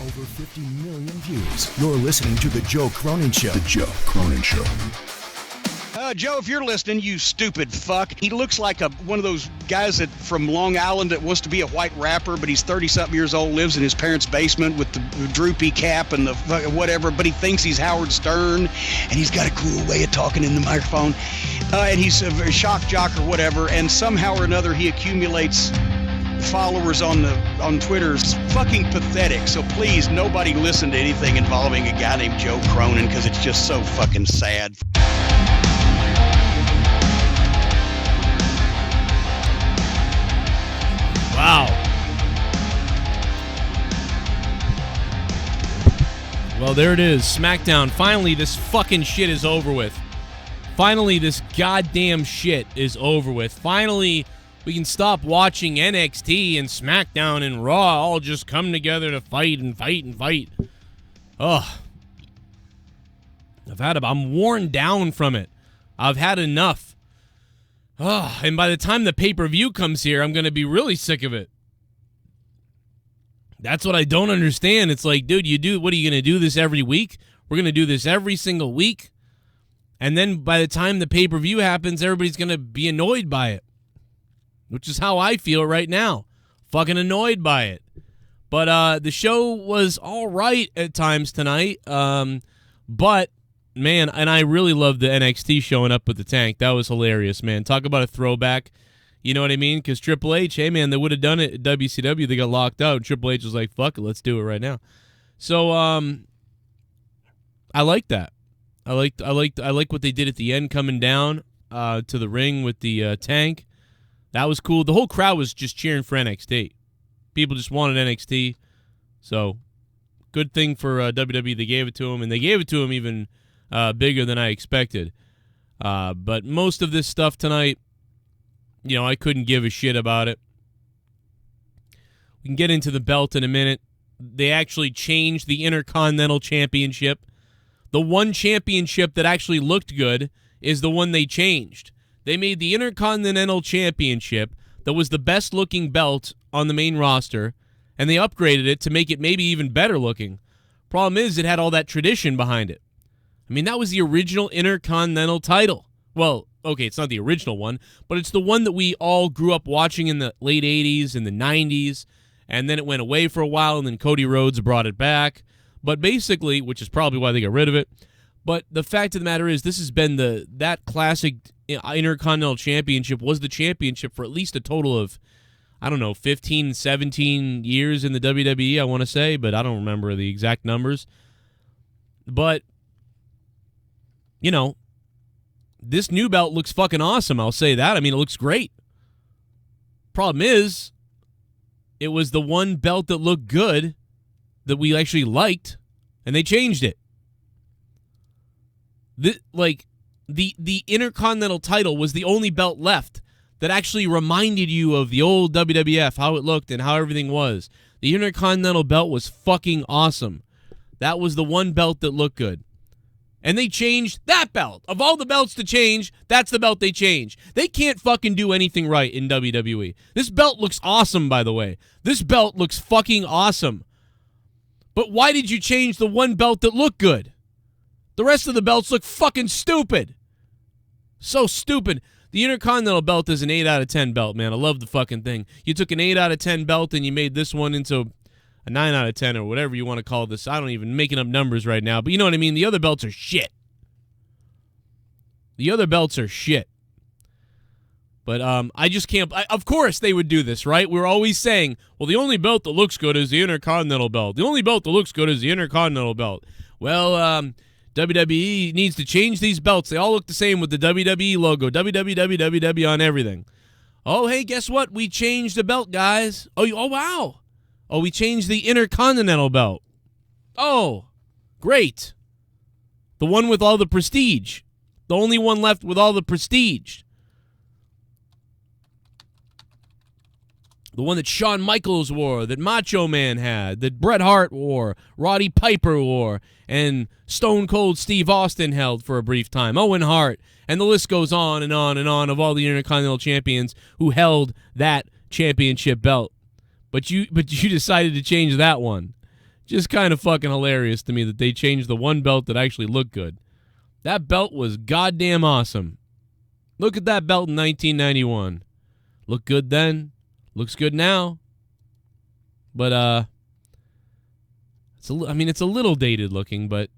Over 50 million views. You're listening to The Joe Cronan Show. The Joe Cronan Show. Joe, if you're listening, you stupid fuck. He looks like one of those guys from Long Island that wants to be a white rapper, but he's 30-something years old, lives in his parents' basement with the droopy cap and the whatever, but he thinks he's Howard Stern, and he's got a cool way of talking in the microphone. And he's a shock jock or whatever, and somehow or another he accumulates followers on Twitter. It's fucking pathetic. So please, nobody listen to anything involving a guy named Joe Cronan, because it's just so fucking sad. Wow. Well, there it is. SmackDown. Finally, this fucking shit is over with. Finally, this goddamn shit is over with. Finally, we can stop watching NXT and SmackDown and Raw all just come together to fight and fight and fight. Ugh. I'm worn down from it. I've had enough. Oh, and by the time the pay-per-view comes here, I'm going to be really sick of it. That's what I don't understand. It's like, dude, what are you going to do this every week? We're going to do this every single week. And then by the time the pay-per-view happens, everybody's going to be annoyed by it. Which is how I feel right now. Fucking annoyed by it. But the show was all right at times tonight. But man, and I really loved the NXT showing up with the tank. That was hilarious, man. Talk about a throwback. You know what I mean? Because Triple H, hey, man, they would have done it at WCW. They got locked out. Triple H was like, fuck it, let's do it right now. So, I like that. I like what they did at the end, coming down to the ring with the tank. That was cool. The whole crowd was just cheering for NXT. People just wanted NXT. So, good thing for WWE. They gave it to him, and they gave it to him even bigger than I expected. But most of this stuff tonight, I couldn't give a shit about it. We can get into the belt in a minute. They actually changed the Intercontinental Championship. The one championship that actually looked good is the one they changed. They made the Intercontinental Championship, that was the best-looking belt on the main roster, and they upgraded it to make it maybe even better looking. Problem is, it had all that tradition behind it. I mean, that was the original Intercontinental title. Well, okay, it's not the original one, but it's the one that we all grew up watching in the late 80s and the 90s, and then it went away for a while, and then Cody Rhodes brought it back. But basically, which is probably why they got rid of it, but the fact of the matter is, this has been that classic Intercontinental Championship was the championship for at least a total of, 15, 17 years in the WWE, I want to say, but I don't remember the exact numbers. But this new belt looks fucking awesome. I'll say that. I mean, it looks great. Problem is, it was the one belt that looked good that we actually liked, and they changed it. The Intercontinental title was the only belt left that actually reminded you of the old WWF, how it looked and how everything was. The Intercontinental belt was fucking awesome. That was the one belt that looked good. And they changed that belt. Of all the belts to change, that's the belt they changed. They can't fucking do anything right in WWE. This belt looks awesome, by the way. This belt looks fucking awesome. But why did you change the one belt that looked good? The rest of the belts look fucking stupid. So stupid. The Intercontinental belt is an 8 out of 10 belt, man. I love the fucking thing. You took an 8 out of 10 belt and you made this one into a 9 out of 10 or whatever you want to call this. I don't even making up numbers right now, but you know what I mean? The other belts are shit. The other belts are shit. But I just can't. Of course they would do this, right? We're always saying, well, the only belt that looks good is the Intercontinental belt. The only belt that looks good is the Intercontinental belt. Well, WWE needs to change these belts. They all look the same with the WWE logo. WWE on everything. Oh, hey, guess what? We changed the belt, guys. Oh, wow. Oh, we changed the Intercontinental belt. Oh, great. The one with all the prestige. The only one left with all the prestige. The one that Shawn Michaels wore, that Macho Man had, that Bret Hart wore, Roddy Piper wore, and Stone Cold Steve Austin held for a brief time, Owen Hart, and the list goes on and on and on of all the Intercontinental champions who held that championship belt. But you decided to change that one. Just kind of fucking hilarious to me that they changed the one belt that actually looked good. That belt was goddamn awesome. Look at that belt in 1991. Looked good then. Looks good now. But, it's a little dated looking, but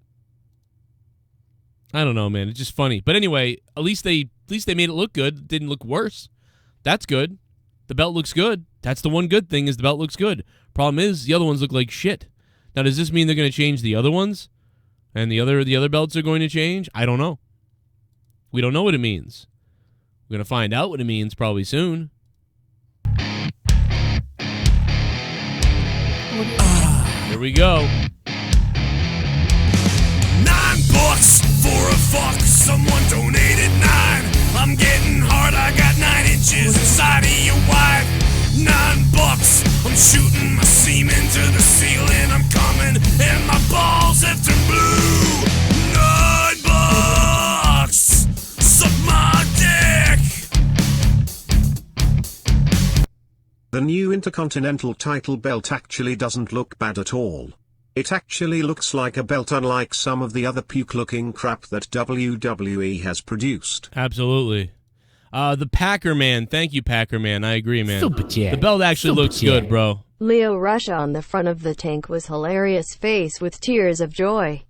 I don't know, man. It's just funny. But anyway, at least they made it look good. It didn't look worse. That's good. The belt looks good. That's the one good thing is the belt looks good. Problem is, the other ones look like shit. Now, does this mean they're going to change the other ones? And the other belts are going to change? I don't know. We don't know what it means. We're going to find out what it means probably soon. Here we go. $9 for a fuck. Someone donated 9. I'm getting hard. I got 9 inches inside of your wife. $9. I'm shooting my semen to the ceiling. I'm coming and my balls have turned blue. $9. Suck my dick. The new Intercontinental title belt actually doesn't look bad at all. It actually looks like a belt, unlike some of the other puke-looking crap that WWE has produced. Absolutely. The Packer Man. Thank you, Packer Man. I agree, man. Super chat. The belt actually Super looks chat. good, bro. Leo Russia on the front of the tank was hilarious face with tears of joy.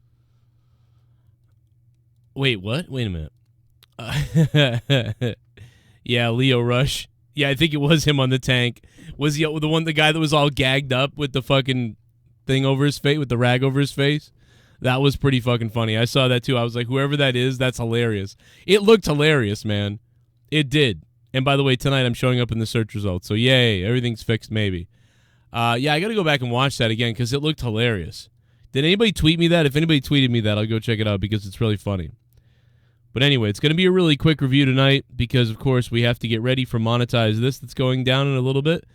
Wait, what? Wait a minute. Yeah, Leo Rush. Yeah, I think it was him on the tank. Was he the guy that was all gagged up with the fucking thing over his face, with the rag over his face? That was pretty fucking funny. I saw that too. I was like, whoever that is, that's hilarious. It looked hilarious, man. It did. And by the way, tonight I'm showing up in the search results. So yay, everything's fixed maybe. Yeah, I got to go back and watch that again because it looked hilarious. Did anybody tweet me that? If anybody tweeted me that, I'll go check it out because it's really funny. But anyway, it's going to be a really quick review tonight because, of course, we have to get ready for Monetize This that's going down in a little bit.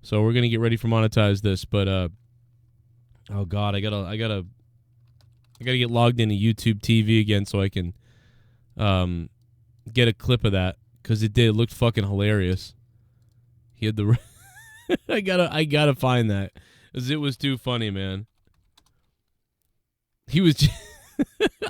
So we're going to get ready for Monetize This. But, oh, God, I gotta get logged into YouTube TV again so I can get a clip of that because it looked fucking hilarious. He had the... I gotta find that because it was too funny, man. He was...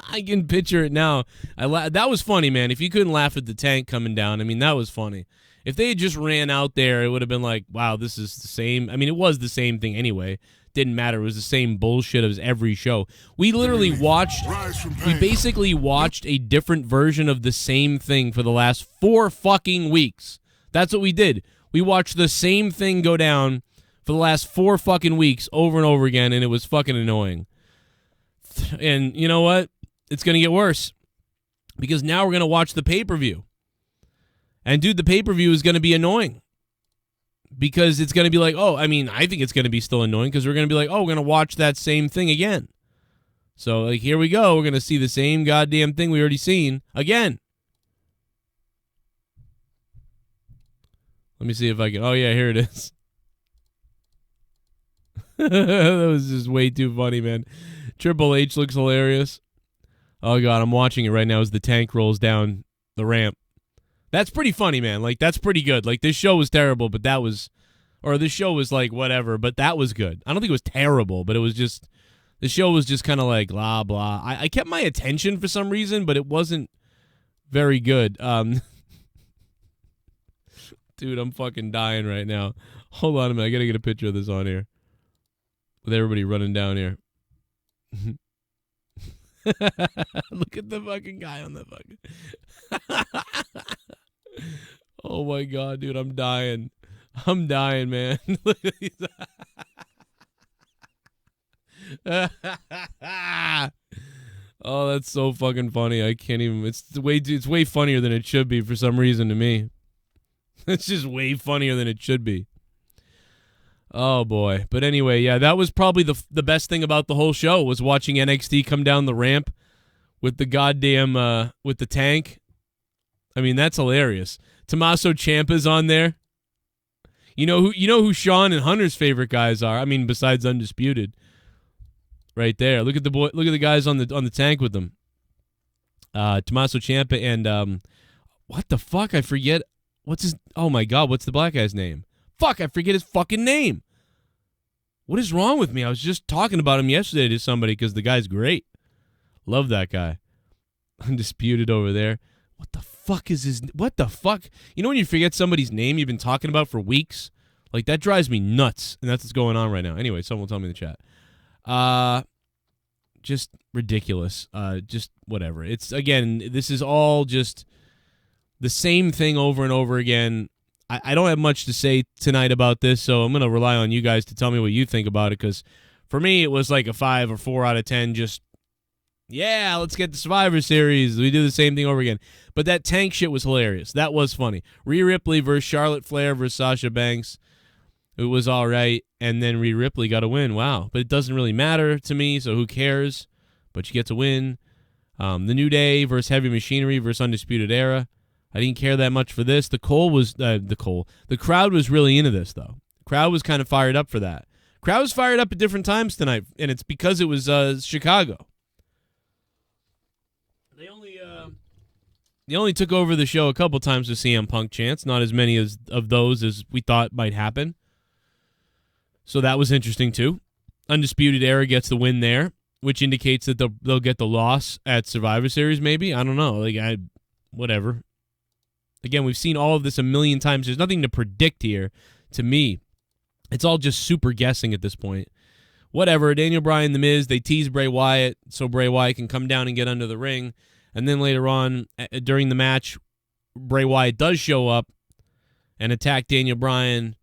I can picture it now. That was funny, man. If you couldn't laugh at the tank coming down, I mean, that was funny. If they had just ran out there, it would have been like, wow, this is the same. I mean, it was the same thing anyway. Didn't matter. It was the same bullshit as every show. We literally basically watched a different version of the same thing for the last 4 fucking weeks. That's what we did. We watched the same thing go down for the last 4 fucking weeks over and over again, and it was fucking annoying. And you know what? It's going to get worse because now we're going to watch the pay-per-view. And, dude, the pay-per-view is going to be annoying because it's going to be like, oh, I mean, I think it's going to be still annoying because we're going to be like, oh, we're going to watch that same thing again. So, like, here we go. We're going to see the same goddamn thing we already seen again. Let me see if I can. Oh, yeah, here it is. That was just way too funny, man. Triple H looks hilarious. Oh, God, I'm watching it right now as the tank rolls down the ramp. That's pretty funny, man. Like, that's pretty good. Like, this show was terrible, but that was... Or this show was, like, whatever, but that was good. I don't think it was terrible, but it was just... The show was just kind of like, blah, blah. I kept my attention for some reason, but it wasn't very good. Dude, I'm fucking dying right now. Hold on a minute. I got to get a picture of this on here. With everybody running down here. Look at the fucking guy on the fucking... Oh my God, dude, I'm dying. I'm dying, man. Look at these... Oh, that's so fucking funny. I can't even... It's way funnier than it should be for some reason to me. It's just way funnier than it should be. Oh, boy. But anyway, yeah, that was probably the best thing about the whole show was watching NXT come down the ramp with the goddamn, with the tank. I mean, that's hilarious. Tommaso Ciampa's on there. You know who Sean and Hunter's favorite guys are? I mean, besides Undisputed. Right there. Look at the guys on the tank with them. Tommaso Ciampa and, what the fuck? I forget. Oh my God, what's the black guy's name? Fuck, I forget his fucking name. What is wrong with me? I was just talking about him yesterday to somebody because the guy's great. Love that guy. Undisputed over there. What the fuck is his... What the fuck? You know when you forget somebody's name you've been talking about for weeks? Like, that drives me nuts, and that's what's going on right now. Anyway, someone will tell me in the chat. Just ridiculous. Just whatever. It's, again, this is all just the same thing over and over again. I don't have much to say tonight about this, so I'm going to rely on you guys to tell me what you think about it, because for me, it was like a 5 or 4 out of 10, just, yeah, let's get the Survivor Series. We do the same thing over again. But that tank shit was hilarious. That was funny. Rhea Ripley versus Charlotte Flair versus Sasha Banks. It was all right, and then Rhea Ripley got a win. Wow. But it doesn't really matter to me, so who cares? But you get to win. The New Day versus Heavy Machinery versus Undisputed Era. I didn't care that much for this. The crowd was really into this, though. The crowd was kind of fired up for that. Crowd was fired up at different times tonight, and it's because it was Chicago. They only took over the show a couple times with CM Punk chants, not as many of those as we thought might happen. So that was interesting, too. Undisputed Era gets the win there, which indicates that they'll get the loss at Survivor Series, maybe. I don't know. Whatever. Again, we've seen all of this a million times. There's nothing to predict here. To me, it's all just super guessing at this point. Whatever. Daniel Bryan, The Miz, they tease Bray Wyatt so Bray Wyatt can come down and get under the ring. And then later on, during the match, Bray Wyatt does show up and attack Daniel Bryan.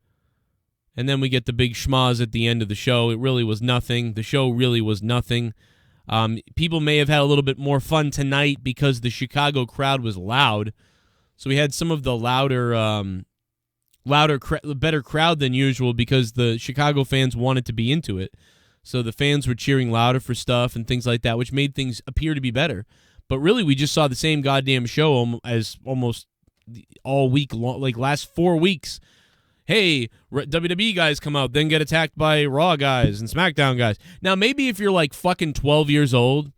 And then we get the big schmaz at the end of the show. It really was nothing. The show really was nothing. People may have had a little bit more fun tonight because the Chicago crowd was loud. So we had some of the better crowd than usual because the Chicago fans wanted to be into it. So the fans were cheering louder for stuff and things like that, which made things appear to be better. But really, we just saw the same goddamn show as almost all week long, like last 4 weeks. Hey, WWE guys come out, then get attacked by Raw guys and SmackDown guys. Now, maybe if you're like fucking 12 years old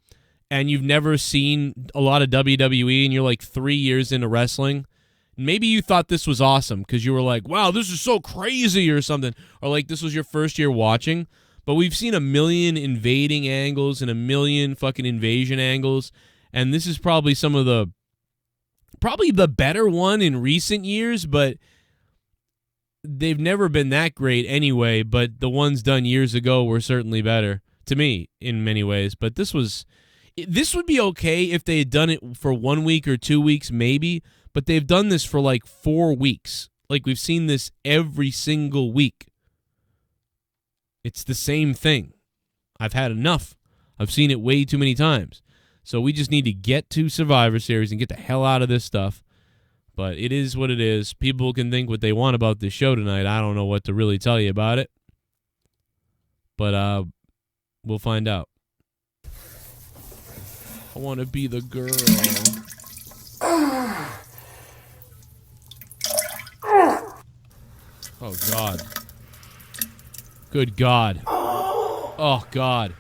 and you've never seen a lot of WWE and you're like 3 years into wrestling, maybe you thought this was awesome because you were like, wow, this is so crazy or something. Or like this was your first year watching. But we've seen a million invading angles and a million fucking invasion angles. And this is probably the better one in recent years, but they've never been that great anyway. But the ones done years ago were certainly better to me in many ways. But this would be okay if they had done it for 1 week or 2 weeks, maybe. But they've done this for like 4 weeks. Like we've seen this every single week. It's the same thing. I've had enough. I've seen it way too many times. So we just need to get to Survivor Series and get the hell out of this stuff. But it is what it is. People can think what they want about this show tonight. I don't know what to really tell you about it. But we'll find out. I want to be the girl. Oh, God. Good God. Oh, God.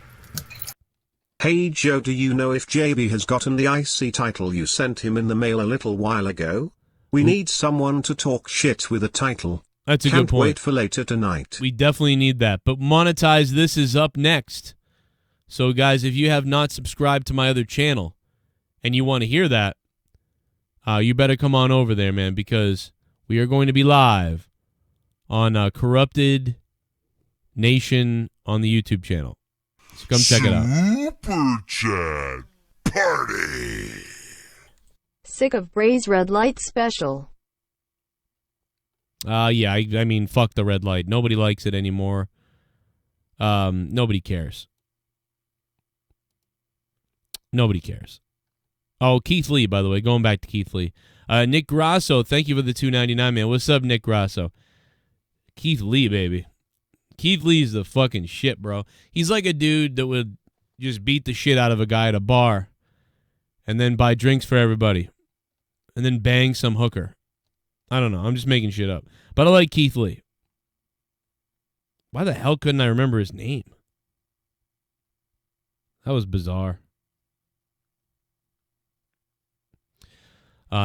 Hey Joe, do you know if JB has gotten the IC title you sent him in the mail a little while ago? We need someone to talk shit with a title. That's a Can't good point. wait for later tonight. We definitely need that. But Monetize This is up next. So, guys, if you have not subscribed to my other channel and you want to hear that, you better come on over there, man, because we are going to be live on Corrupted Nation on the YouTube channel. So come check it out. Super Chat Party. Sick of Bray's red light special. Yeah, I mean, fuck the red light. Nobody likes it anymore. Nobody cares. Nobody cares. Oh, Keith Lee, by the way. Going back to Keith Lee. Nick Grasso, thank you for the $2.99, man. What's up, Nick Grasso? Keith Lee, baby. Keith Lee's the fucking shit, bro. He's like a dude that would just beat the shit out of a guy at a bar and then buy drinks for everybody and then bang some hooker. I don't know. I'm just making shit up. But I like Keith Lee. Why the hell couldn't I remember his name? That was bizarre.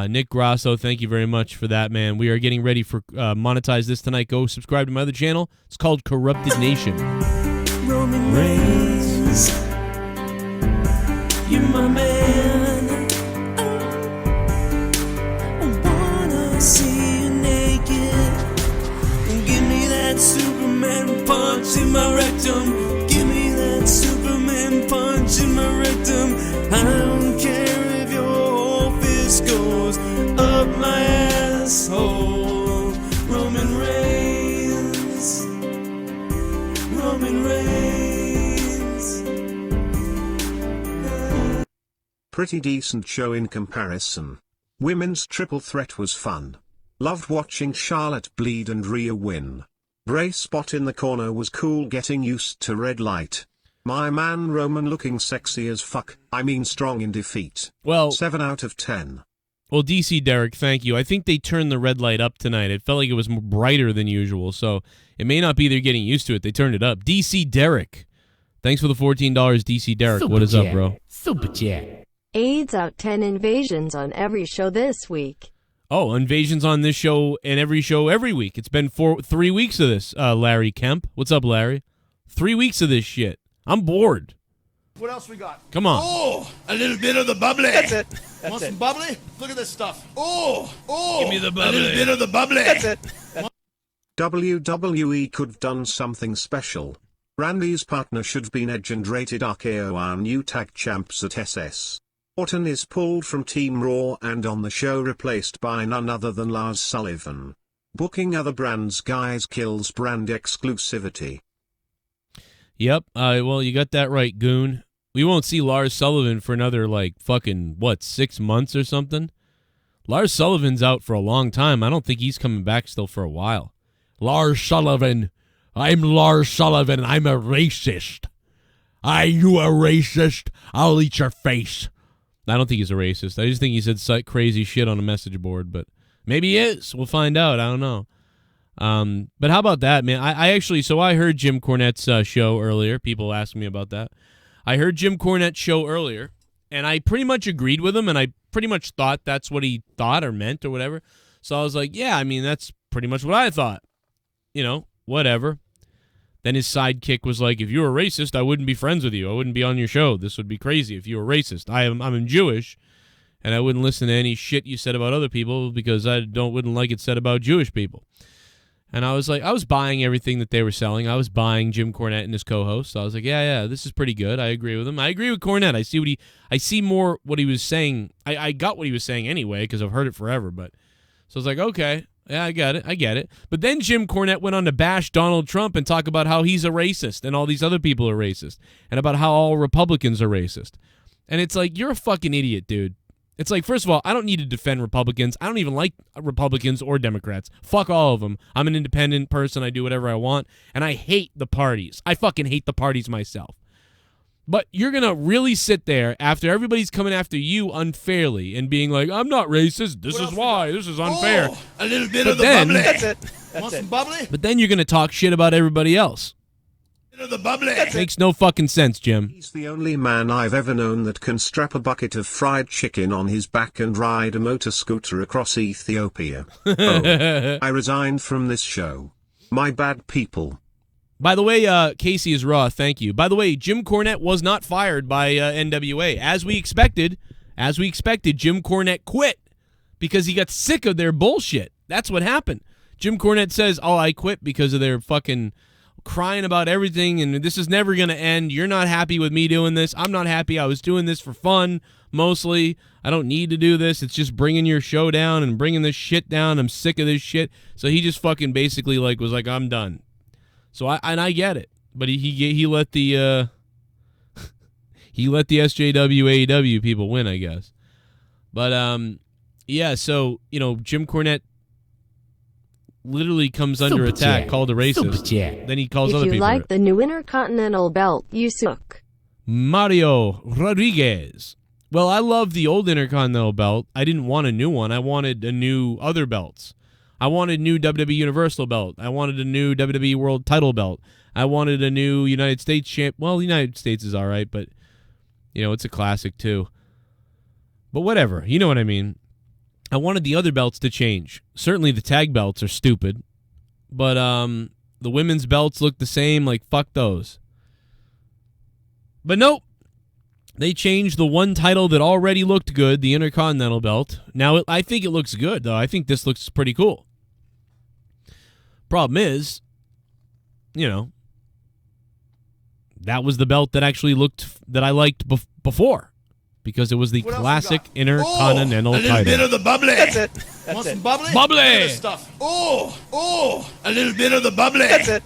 Nick Grasso, thank you very much for that, man. We are getting ready for monetize this tonight. Go subscribe to my other channel. It's called Corrupted Nation. Roman Reigns, you're my man. I wanna see you naked. Give me that Superman punch in my rectum. Give me that Superman punch in my rectum. I don't care if your whole fist goes up my asshole. Roman Reigns, Roman Reigns. Pretty decent show in comparison. Women's triple threat was fun. Loved watching Charlotte bleed and Rhea win. Bray spot in the corner was cool, getting used to red light. My man Roman looking sexy as fuck, I mean strong in defeat. Well, 7 out of 10. Well, DC Derek, thank you. I think they turned the red light up tonight. It felt like it was more brighter than usual, so it may not be they're getting used to it. They turned it up. DC Derek, thanks for the $14, DC Derek. What is up, bro? Super chat. AIDS out 10 invasions on every show this week. Oh, invasions on this show and every show every week. It's been 3 weeks of this, Larry Kemp. What's up, Larry? 3 weeks of this shit. I'm bored. What else we got? Come on. Oh, a little bit of the bubbly. That's it. That's Want it. some bubbly? Look at this stuff. Oh, Give me the a bubbly. little bit of the bubbly. That's it. WWE could have done something special. Randy's partner should have been Edge and rated RKO our new tag champs at SS. Orton is pulled from Team Raw and on the show replaced by none other than Lars Sullivan. Booking other brands guys kills brand exclusivity. Yep. Well, you got that right, Goon. We won't see Lars Sullivan for another, like, fucking, 6 months or something? Lars Sullivan's out for a long time. I don't think he's coming back still for a while. Lars Sullivan. I'm Lars Sullivan. I'm a racist. Are you a racist? I'll eat your face. I don't think he's a racist. I just think he said crazy shit on a message board, but maybe he is. We'll find out. I don't know. But how about that, man? I actually, so I heard Jim Cornette's show earlier. People asked me about that. I heard Jim Cornette's show earlier, and I pretty much agreed with him, and I pretty much thought that's what he thought or meant or whatever. So I was like, yeah, I mean, that's pretty much what I thought. You know, whatever. Then his sidekick was like, if you were racist, I wouldn't be friends with you. I wouldn't be on your show. This would be crazy if you were racist. I'm Jewish, and I wouldn't listen to any shit you said about other people because I wouldn't like it said about Jewish people. And I was like, I was buying everything that they were selling. I was buying Jim Cornette and his co-host. So I was like, yeah, this is pretty good. I agree with him. I agree with Cornette. I see more what he was saying. I got what he was saying anyway because I've heard it forever. But so I was like, okay, yeah, I get it. But then Jim Cornette went on to bash Donald Trump and talk about how he's a racist and all these other people are racist and about how all Republicans are racist. And it's like, you're a fucking idiot, dude. It's like, first of all, I don't need to defend Republicans. I don't even like Republicans or Democrats. Fuck all of them. I'm an independent person. I do whatever I want. And I hate the parties. I fucking hate the parties myself. But you're going to really sit there after everybody's coming after you unfairly and being like, I'm not racist. This is why. This is unfair. Oh, a little bit But of the then- bubbly. That's it. Want That's some it. bubbly? But then you're going to talk shit about everybody else. Of the bubbly. Makes no fucking sense, Jim. He's the only man I've ever known that can strap a bucket of fried chicken on his back and ride a motor scooter across Ethiopia. Oh, I resigned from this show. My bad, people. By the way, Casey is raw. Thank you. By the way, Jim Cornette was not fired by NWA. As we expected, Jim Cornette quit because he got sick of their bullshit. That's what happened. Jim Cornette says, I quit because of their fucking crying about everything, and this is never going to end. You're not happy with me doing this. I'm not happy. I was doing this for fun, mostly. I don't need to do this. It's just bringing your show down and bringing this shit down. I'm sick of this shit. So he just fucking basically was like, I'm done. So I get it, but he let the he let the SJW AEW people win, I guess. But yeah. So Jim Cornette literally comes under attack, called a racist. Then he calls other If you people. like the new Intercontinental Belt, you suck. Mario Rodriguez. Well, I love the old Intercontinental Belt. I didn't want a new one. I wanted a new other belts. I wanted new WWE Universal Belt. I wanted a new WWE World Title Belt. I wanted a new United States champ. Well, the United States is all right, but it's a classic too. But whatever, you know what I mean. I wanted the other belts to change. Certainly the tag belts are stupid, but the women's belts look the same. Like, fuck those. But nope. They changed the one title that already looked good, the Intercontinental belt. Now, I think it looks good, though. I think this looks pretty cool. Problem is, that was the belt that actually that I liked before, because it was the classic Intercontinental title. A little bit of the bubbly. That's it. Want some bubbly? Bubbly. Look at this stuff. Oh, a little bit of the bubbly. That's it.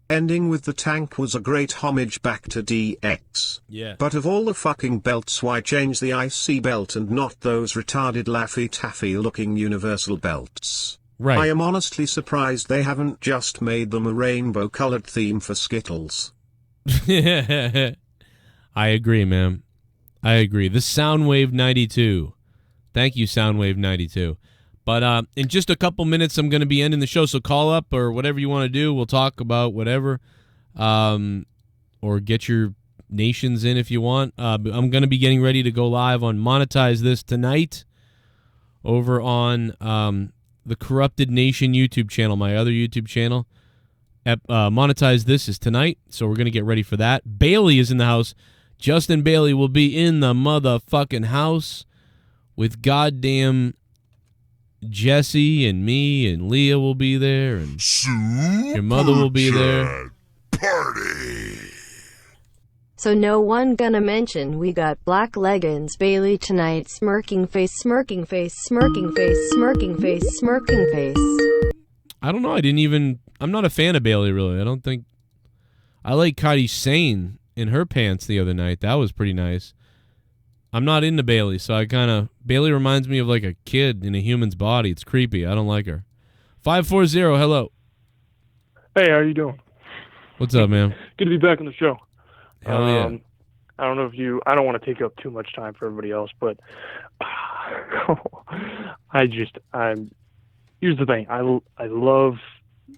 Ending with the tank was a great homage back to DX. Yeah. But of all the fucking belts, why change the IC belt and not those retarded Laffy Taffy looking universal belts? Right. I am honestly surprised they haven't just made them a rainbow colored theme for Skittles. I agree, man. I agree. The Soundwave 92. Thank you, Soundwave 92. But in just a couple minutes, I'm going to be ending the show, so call up or whatever you want to do. We'll talk about whatever, or get your nations in if you want. I'm going to be getting ready to go live on Monetize This tonight over on the Corrupted Nation YouTube channel, my other YouTube channel. Monetize This is tonight, so we're going to get ready for that. Bailey is in the house. Justin Bailey will be in the motherfucking house with goddamn Jesse and me, and Leah will be there, and your mother will be there. Party. So no one gonna mention we got black leggings Bailey tonight. Smirking face, smirking face, smirking face, smirking face, smirking face. I don't know. I'm not a fan of Bailey, really. I don't think. I like Kairi Sane in her pants the other night. That was pretty nice. I'm not into Bailey, so Bailey reminds me of like a kid in a human's body. It's creepy. I don't like her. 540, hello. Hey, how you doing? What's up, man? Good to be back on the show. Hell yeah. I don't know if I don't want to take up too much time for everybody else, but here's the thing. I love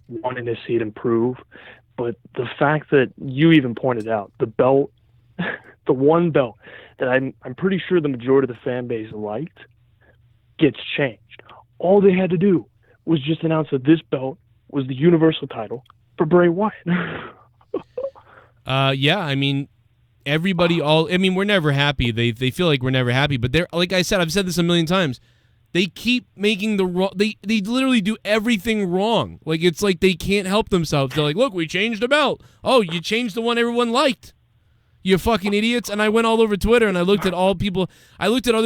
wanting to see it improve, but the fact that you even pointed out the belt, the one belt that I'm pretty sure the majority of the fan base liked, gets changed. All they had to do was just announce that this belt was the Universal title for Bray Wyatt. Yeah, I mean, we're never happy. They feel like we're never happy, but they're, like I said, I've said this a million times. They keep making they literally do everything wrong. Like, it's like they can't help themselves. They're like, look, we changed the belt. Oh, you changed the one everyone liked. You fucking idiots. And I went all over Twitter and I looked at other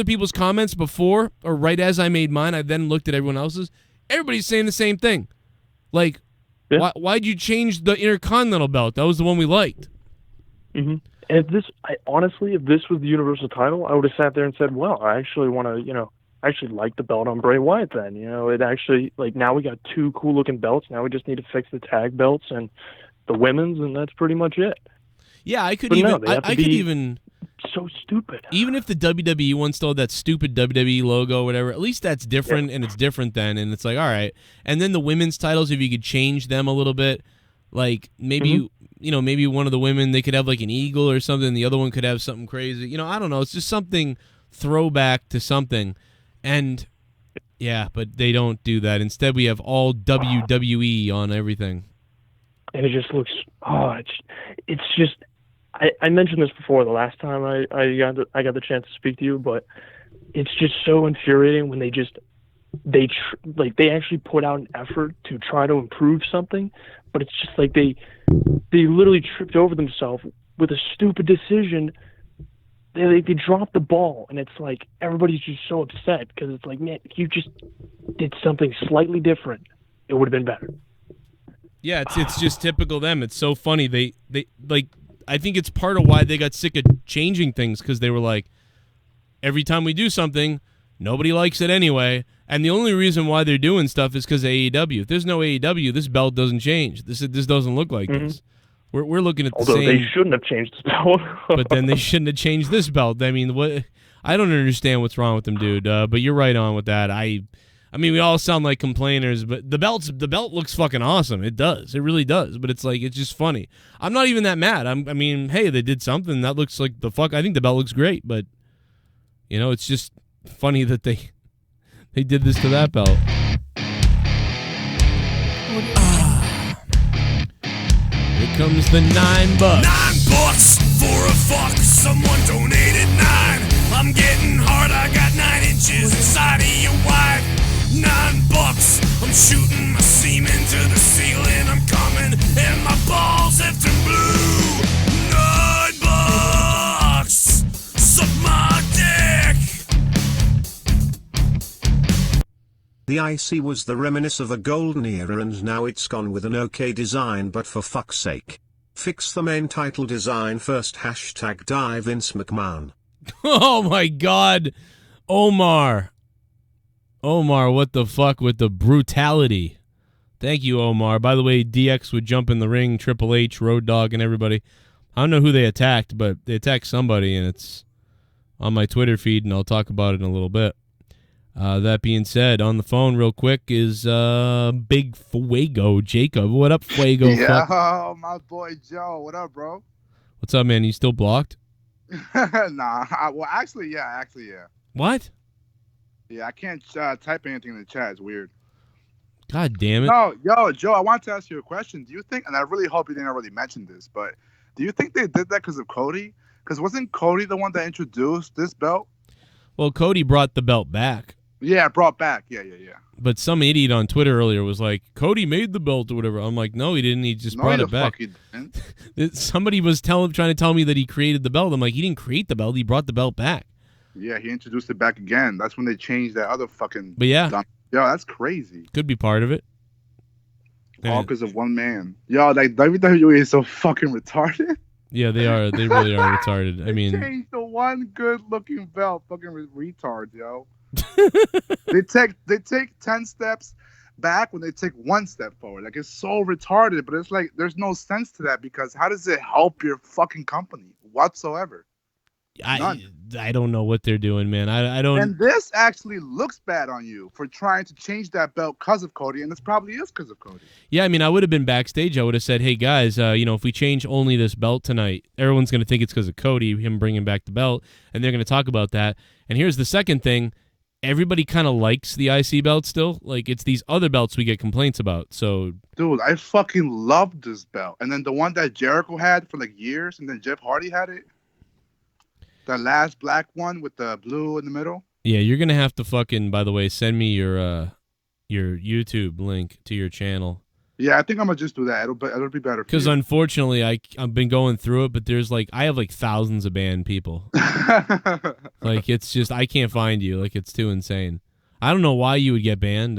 people's comments before or right as I made mine. I then looked at everyone else's. Everybody's saying the same thing. Like, yeah. Why'd you change the Intercontinental belt? That was the one we liked. Mm-hmm. And if this was the Universal title, I would have sat there and said, well, I actually want to, I actually like the belt on Bray Wyatt then. It actually, like, now we got two cool looking belts. Now we just need to fix the tag belts and the women's, and that's pretty much it. Yeah, I could but even. No, I could even. So stupid. Even if the WWE one still had that stupid WWE logo or whatever, at least that's different, and it's different then, and it's like, all right. And then the women's titles, if you could change them a little bit, like maybe maybe one of the women, they could have like an eagle or something, the other one could have something crazy. I don't know. It's just something throwback to something, and yeah, but they don't do that. Instead, we have all WWE on everything, and it just looks. It's just. I mentioned this before the last time I got the chance to speak to you, but it's just so infuriating when they actually put out an effort to try to improve something, but it's just like they literally tripped over themselves with a stupid decision. They dropped the ball, and it's like everybody's just so upset because it's like, man, if you just did something slightly different, it would have been better. Yeah, it's just typical them. It's so funny. They like. I think it's part of why they got sick of changing things, because they were like, every time we do something, nobody likes it anyway. And the only reason why they're doing stuff is because of AEW. If there's no AEW, this belt doesn't change. This doesn't look like this. We're looking at the same. Although they shouldn't have changed this belt. But then they shouldn't have changed this belt. I mean, what? I don't understand what's wrong with them, dude. But you're right on with that. I mean, we all sound like complainers, but the belt looks fucking awesome. It does. It really does. But it's like, it's just funny. I'm not even that mad. I mean, hey, they did something. That looks like the fuck. I think the belt looks great, but, it's just funny that they They did this to that belt. Here comes the $9. $9 for a fuck. Someone donated 9. I'm getting hard. I got 9 inches inside of your wife. $9. I'm shooting my semen to the ceiling. I'm coming and my balls have turned blue. $9. Suck my dick. The IC was the reminisce of the golden era and now it's gone with an okay design, but for fuck's sake. Fix the main title design first. Hashtag die Vince McMahon. Oh my God. Omar, what the fuck with the brutality? Thank you, Omar. By the way, DX would jump in the ring, Triple H, Road Dogg, and everybody. I don't know who they attacked, but they attacked somebody, and it's on my Twitter feed, and I'll talk about it in a little bit. That being said, on the phone real quick is Big Fuego Jacob. What up, Fuego? Yo, my boy Joe. What up, bro? What's up, man? You still blocked? Nah. Actually, yeah. What? Yeah, I can't type anything in the chat. It's weird. God damn it. No, yo, Joe, I want to ask you a question. Do you think, and I really hope you didn't already mention this, but do you think they did that because of Cody? Because wasn't Cody the one that introduced this belt? Well, Cody brought the belt back. Yeah, brought back. Yeah. But some idiot on Twitter earlier was like, Cody made the belt or whatever. I'm like, no, he didn't. He just brought it back. Somebody was trying to tell me that he created the belt. I'm like, he didn't create the belt. He brought the belt back. Yeah, he introduced it back again. That's when they changed that other fucking... But yeah. Yo, that's crazy. Could be part of it. All because of one man. Yo, like, WWE is so fucking retarded. Yeah, they are. They really are retarded. I mean... They changed the one good-looking belt. Fucking retards, yo. They take 10 steps back when they take 1 step forward. Like, it's so retarded, but it's like there's no sense to that because how does it help your fucking company whatsoever? I don't know what they're doing, man. I don't. And this actually looks bad on you for trying to change that belt because of Cody, and this probably is because of Cody. Yeah, I mean, I would have been backstage. I would have said, "Hey guys, if we change only this belt tonight, everyone's going to think it's because of Cody, him bringing back the belt, and they're going to talk about that." And here's the second thing. Everybody kind of likes the IC belt still. Like, it's these other belts we get complaints about. So, dude, I fucking loved this belt. And then the one that Jericho had for like years, and then Jeff Hardy had it. The last black one with the blue in the middle. Yeah, you're going to have to fucking, by the way, send me your YouTube link to your channel. Yeah, I think I'm going to just do that. It'll be better for Because you. unfortunately, I've been going through it, but I have like thousands of banned people. Like, it's just, I can't find you. Like, it's too insane. I don't know why you would get banned,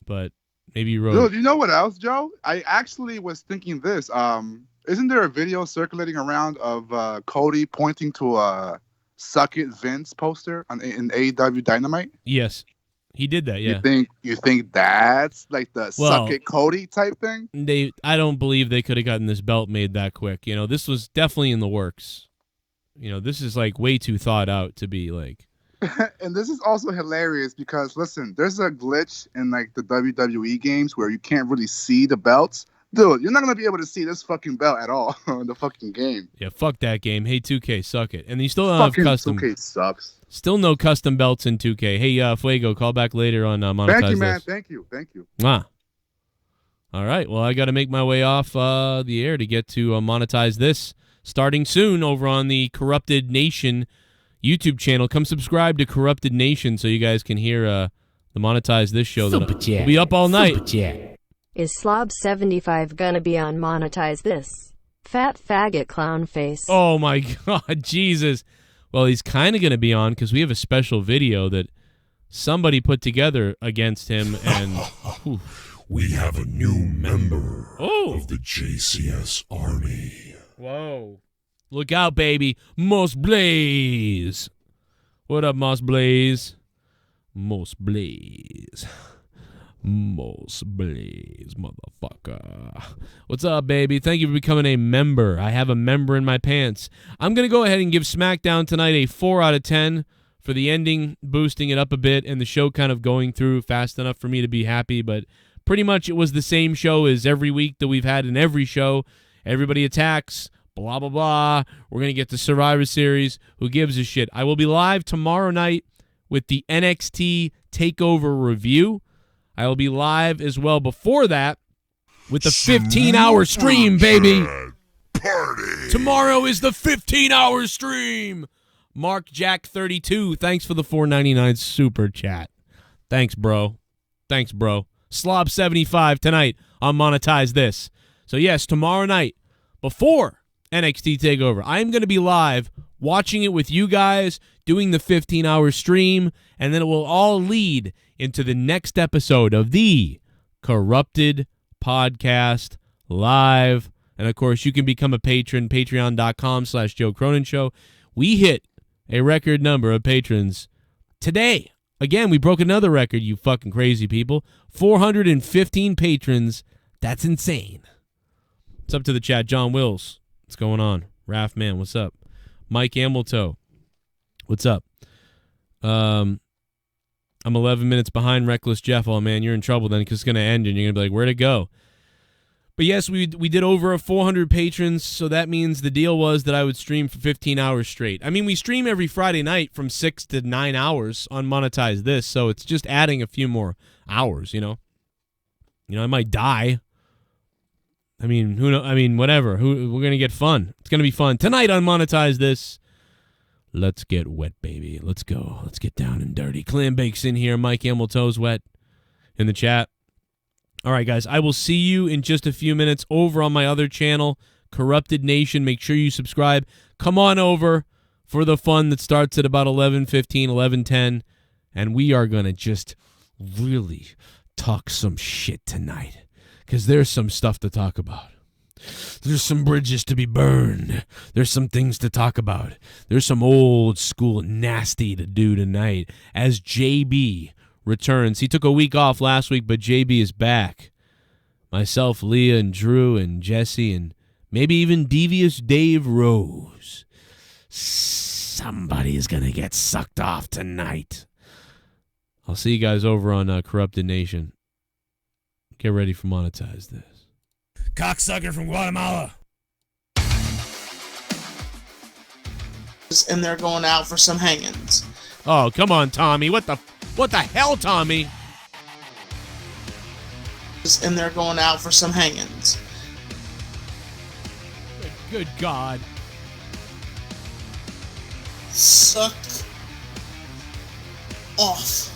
but maybe you wrote... Dude, you know what else, Joe? I actually was thinking this. Isn't there a video circulating around of Cody pointing to a Suck It Vince poster in AEW Dynamite? Yes. He did that, yeah. You think that's like the Suck It Cody type thing? I don't believe they could have gotten this belt made that quick. This was definitely in the works. This is like way too thought out to be like... And this is also hilarious because, listen, there's a glitch in like the WWE games where you can't really see the belts. Dude, you're not going to be able to see this fucking belt at all in the fucking game. Yeah, fuck that game. Hey, 2K, suck it. And you still don't have custom. 2K sucks. Still no custom belts in 2K. Hey, Fuego, call back later on Monetize Thank you, man. This. Thank you. All right, well, I got to make my way off the air to get to Monetize This starting soon over on the Corrupted Nation YouTube channel. Come subscribe to Corrupted Nation so you guys can hear the Monetize This show. That'll be up all night. Is Slob75 gonna be on Monetize This? Fat faggot clown face. Oh my God, Jesus. Well, he's kind of going to be on because we have a special video that somebody put together against him. And we have a new member of the JCS army. Whoa. Look out, baby. Moss Blaze. What up, Moss Blaze? Moss Blaze. Moss Blaze, motherfucker. What's up, baby? Thank you for becoming a member. I have a member in my pants. I'm going to go ahead and give SmackDown tonight a 4 out of 10 for the ending, boosting it up a bit, and the show kind of going through fast enough for me to be happy, but pretty much it was the same show as every week that we've had in every show. Everybody attacks, blah, blah, blah. We're going to get to Survivor Series. Who gives a shit? I will be live tomorrow night with the NXT TakeOver review. I will be live as well before that with the 15-hour stream, baby. Party. Tomorrow is the 15-hour stream. Mark Jack 32, thanks for the $4.99 super chat. Thanks, bro. Slob 75 tonight on Monetize This. So yes, tomorrow night before NXT TakeOver, I am going to be live watching it with you guys, doing the 15-hour stream, and then it will all lead into the next episode of the Corrupted Podcast Live. And, of course, you can become a patron, patreon.com/Joe Cronan Show. We hit a record number of patrons today. Again, we broke another record, you fucking crazy people. 415 patrons. That's insane. What's up to the chat? John Wills. What's going on? Raph Man, what's up? Mike Ambleto. What's up? I'm 11 minutes behind Reckless Jeff. Oh, man, you're in trouble then because it's going to end and you're going to be like, where'd it go? But yes, we did over 400 patrons, so that means the deal was that I would stream for 15 hours straight. I mean, we stream every Friday night from 6 to 9 hours on Monetize This, so it's just adding a few more hours, you know? I might die. I mean, who knows? I mean, whatever. We're going to get fun. It's going to be fun. Tonight on Monetize This, let's get wet, baby. Let's go. Let's get down and dirty. Clam Bake's in here. Mike Hamilton's wet in the chat. All right, guys, I will see you in just a few minutes over on my other channel, Corrupted Nation. Make sure you subscribe. Come on over for the fun that starts at about 11:15, 11:10, and we are going to just really talk some shit tonight because there's some stuff to talk about. There's some bridges to be burned. There's some things to talk about. There's some old school nasty to do tonight as JB returns. He took a week off last week, but JB is back. Myself, Leah, and Drew, and Jesse, and maybe even Devious Dave Rose. Somebody is going to get sucked off tonight. I'll see you guys over on Corrupted Nation. Get ready for Monetize This. Cocksucker from Guatemala. And they're going out for some hangings. Oh, come on, Tommy. What the hell, Tommy? And they're going out for some hangings. Good God. Suck off.